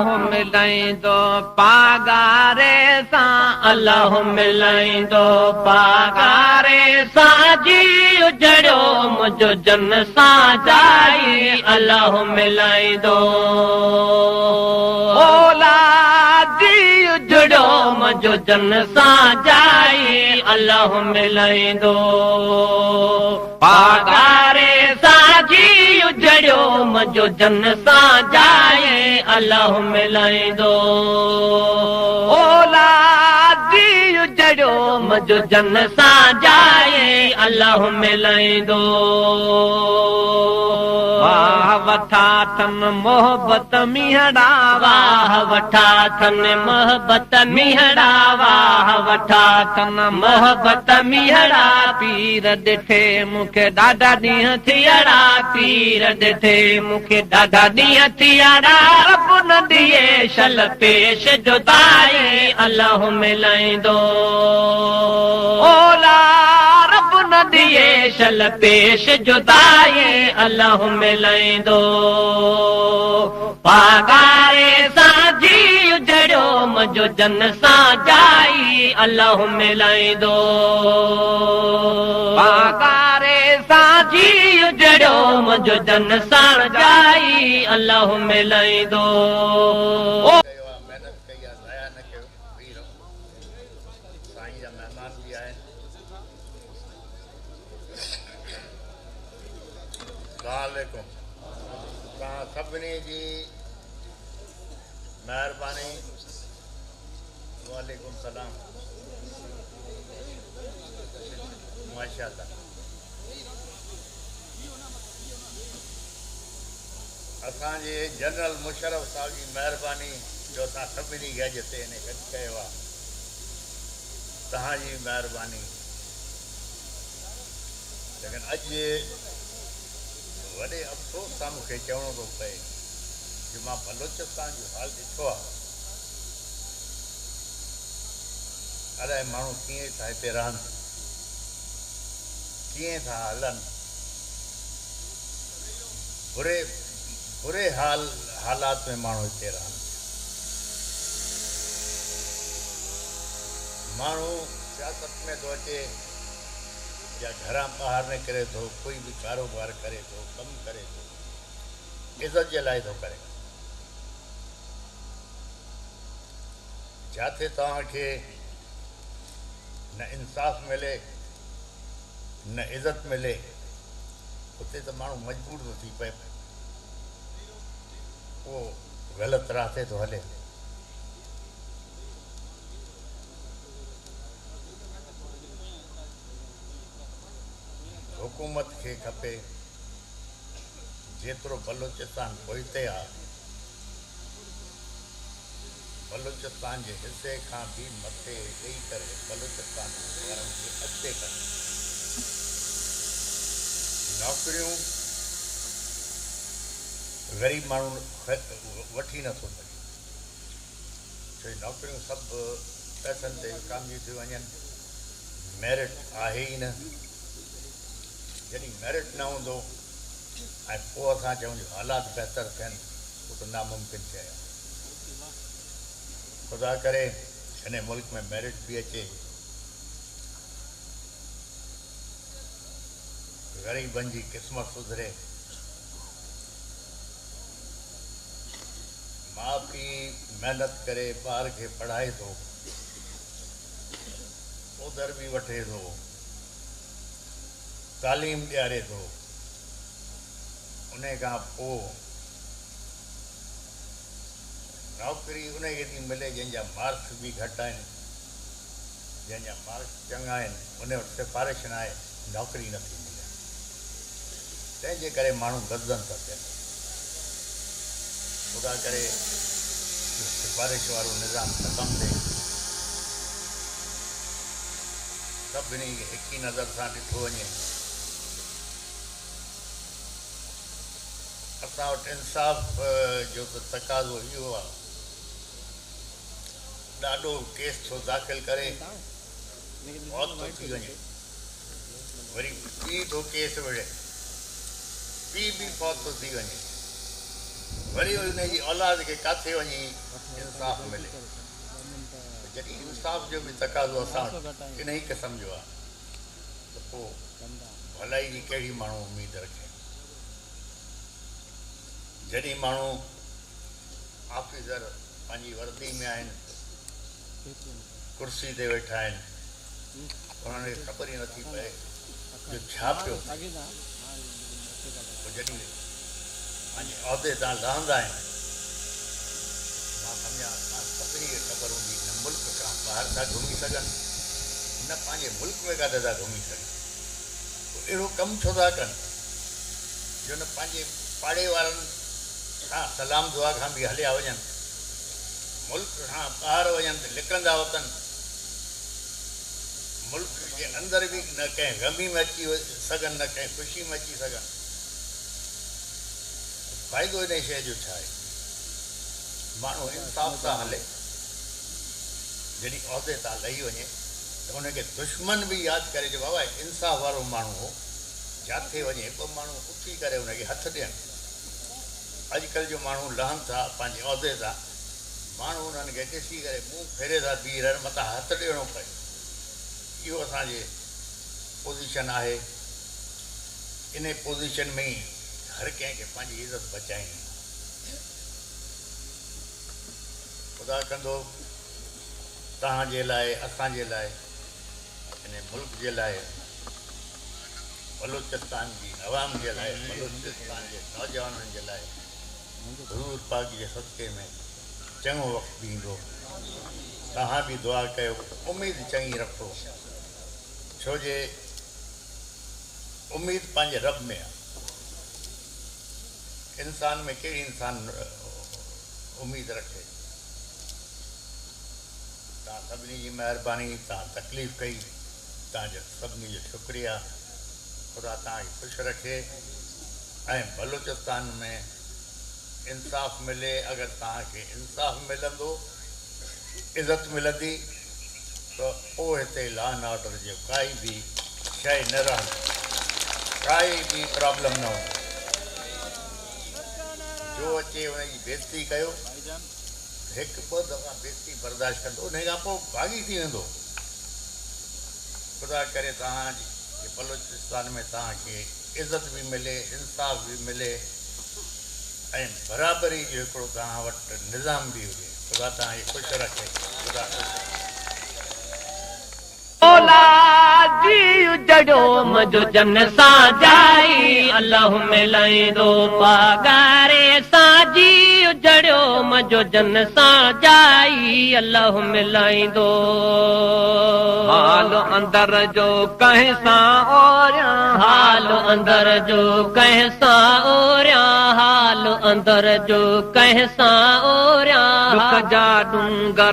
मिलाईंदो पागारे सां अल्लाह मिलाईंदो पागारे सां जी उजड़ियो मुंहिंजो जन सां जाई अल्लाह मिलाईंदो औलादी उजड़ियो मुंहिंजो जन सां जाई अल्लाह मिलाईंदो पागारे सां जी उजड़ियो मुंहिंजो जन सां जाए अल्लाह मिलाईंदो औलादी उजड़ियो मुंहिंजो जन सां जाए अल्लाह मिलाईंदो वाह वठा थन मोहबत मिहड़ा वाह वठा थन मोहबत मिहड़ा वाह वठा थन मोहबत मिहड़ा पीर ॾिठे मूंखे ॾाढा ॾींहं थियड़ा पीर ॾिठे मूंखे ॾाढा ॾींहं थियड़ा रब न ॾिए शल पेश जुदाई अल्लाह मिलाईंदो ओला रब न ॾिए शल पेश जुदाई अल्लाह मिलाईंदो पागारे सां जी उजड़ियो मुंहिंजो जन सां जाई अल्लाह मिलाईंदो पागारे सां जी उजड़ियो मुंहिंजो जन सां जाई अल्लाह मिलाईंदो मेहनत कई आहे ज़ाया न कयो बीह रहो साईं जा महिमान बि आहिनि अस्सलामुअलैकुम तव्हां सभिनी जी महिरबानी वालेकुम सलाम माशाअल्लाह असांजे जनरल मुशर्रफ साहब जी महिरबानी जो असां सभिनी गज ते हिन गॾु कयो आहे तव्हांजी महिरबानी लेकिन अॼु वॾे अफ़सोस सां मूंखे चवणो थो पए कि मां बलोचिस्तान जो हाल ॾिठो आहे अलाए माण्हू कीअं था हिते रहनि कीअं था हलनि बुरे हालात में माण्हू हिते रहनि माण्हू सियासत में थो अचे या घरां ॿाहिरि निकिरे थो कोई बि कारोबार करे थो कमु करे थो इज़त जे लाइ थो करे जिथे तव्हांखे न इंसाफ़ मिले न इज़त मिले उते त माण्हू मजबूर थो थी पए उहो ग़लति राह ते थो हले हुकूमत खे खपे जेतिरो बलोचिस्तान पोइते आहे बलोचिस्तान जे हिसे खां बि मथे ॾेई करे बलोचिस्तान वारनि खे अॻिते करे नौकरियूं ग़रीब माण्हू वठी नथो सघे छो नौकरियूं सभु पैसनि ते विकामजी थियूं वञनि मेरिट आहे ई न जॾहिं मेरिट न हूंदो ऐं पोइ असां चऊं हालात बहितर थियनि उहो त नामुमकिन शइ आहे ख़ुदा करे हिन मुल्क में मेरिट बि अचे ग़रीबनि जी क़िस्मत सुधरे माउ पीउ महिनत करे ॿार खे पढ़ाए थो ओधर बि वठे थो तालीम ॾियारे थो उन खां पोइ नौकरी उनखे थी मिले जंहिंजा मार्क्स बि घटि आहिनि जंहिंजा मार्क्स चङा आहिनि उन वटि सिफ़ारिश न आहे नौकरी नथी मिले तंहिंजे करे माण्हू गदन था थियनि ख़ुदा करे सिफ़ारिश वारो निज़ाम ख़तमु थिए सभिनी खे हिक ई नज़र सां ॾिठो वञे असां वटि इंसाफ़ जो त तक़ाज़ो इहो आहे ॾाढो केस थो दाख़िल करे मौत थो थी वञे वरी पीउ थो केस विढ़े पीउ बि फौत थो थी वञे वरी हुनजी औलाद खे किथे वञी इंसाफ़ मिले। जॾहिं इंसाफ़ जो बि तक़ाज़ो असां इन ई क़िस्म जो आहे त पोइ भलाई जी कहिड़ी माण्हू उमेदु रखे। जॾहिं माण्हू ऑफिसर पंहिंजी वर्दी में आहिनि, कुर्सी ते वेठा आहिनि, उन्हनि खे ख़बर ई नथी पए जो छा पियो थिए। जॾहिं पंहिंजे उहिदे तां लहंदा आहिनि, मां सम्झा असां सभिनी खे ख़बर हूंदी न मुल्क खां ॿाहिरि था घुमी सघनि, न पंहिंजे मुल्क में काथे था घुमी सघनि। अहिड़ो कमु छो था कनि जो न पंहिंजे पाड़े वारनि खां सलाम दुआ खां बि हलिया वञनि, मुल्क खां ॿाहिरि वञनि त लिकंदा वतन, मुल्क जे अंदरि बि न कंहिं ग़मी में अची सघनि, न कंहिं ख़ुशी में अची सघनि। फ़ाइदो इन शइ जो छा आहे? माण्हू इंसाफ़ सां हले। जॾहिं उहिदे तां लही वञे त हुनखे दुश्मन बि यादि करे जो बाबा इंसाफ़ वारो माण्हू हो, जिथे वञे ॿ माण्हू उथी करे हुनखे हथु ॾियनि। अॼुकल्ह जो माण्हू लहनि था पंहिंजे उहिदे तां, माण्हू उन्हनि खे ॾिसी करे मुंहुं फेरे था बीह रहनि, मथां हथु ॾियणो पए। इहो असांजे पोज़ीशन आहे। इन पोज़ीशन में ई हर कंहिंखे पंहिंजी इज़त बचाइणी। ख़ुदा कंदो तव्हांजे लाइ, असांजे लाइ, इन मुल्क जे लाइ, बलूचिस्तान जी अवाम जे लाइ, बलूचिस्तान जे नौजवाननि जे लाइ हुज़ूर पाक जे सदक़े में चङो वक़्तु ॾींदो। तव्हां बि दुआ कयो, उमेदु चङी रखो, छो जे उमेदु पंहिंजे रब में आहे। इंसान में कहिड़ी इंसान उमेदु रखे? तव्हां सभिनी जी महिरबानी, तव्हां तकलीफ़ कई, तव्हांजो सभिनी जो शुक्रिया। ख़ुदा तव्हांखे ख़ुशि रखे ऐं बलूचिस्तान में इंसाफ़ मिले। अगरि तव्हांखे इंसाफ़ मिलंदो, इज़त मिलंदी, त पोइ हिते लॉ एंड ऑर्डर जो काई बि शइ न रहंदी, काई बि प्रॉब्लम न हूंदी। जो अचे हुनजी बेइज़ती कयो, हिकु ॿ दफ़ा बेइज़ती बर्दाश्त कंदो, उन खां पोइ भाॻी थी वेंदो। ख़ुदा करे तव्हांजे बलूचिस्तान में तव्हांखे इज़त बि मिले, इंसाफ़ बि मिले ऐं बराबरी जो हिकिड़ो तव्हां वटि निज़ाम बि हुजे। ख़ुदा तव्हांखे ख़ुशि रखे। ख़ुदा औलादी उजड़ो मुंहिंजो जन सां जाई, अल्लाह मिलाईंदो पगारे सां जी। उजड़ियो मुंहिंजो जन सां जाई, अल्लाह मिलाईंदो। हाल अंदर जो कंहिं सां ओरियां, हाल अंदर जो कंहिं सां ओरियां, हाल अंदर जो कंहिं सां ओरियां। दुख जा डूंगर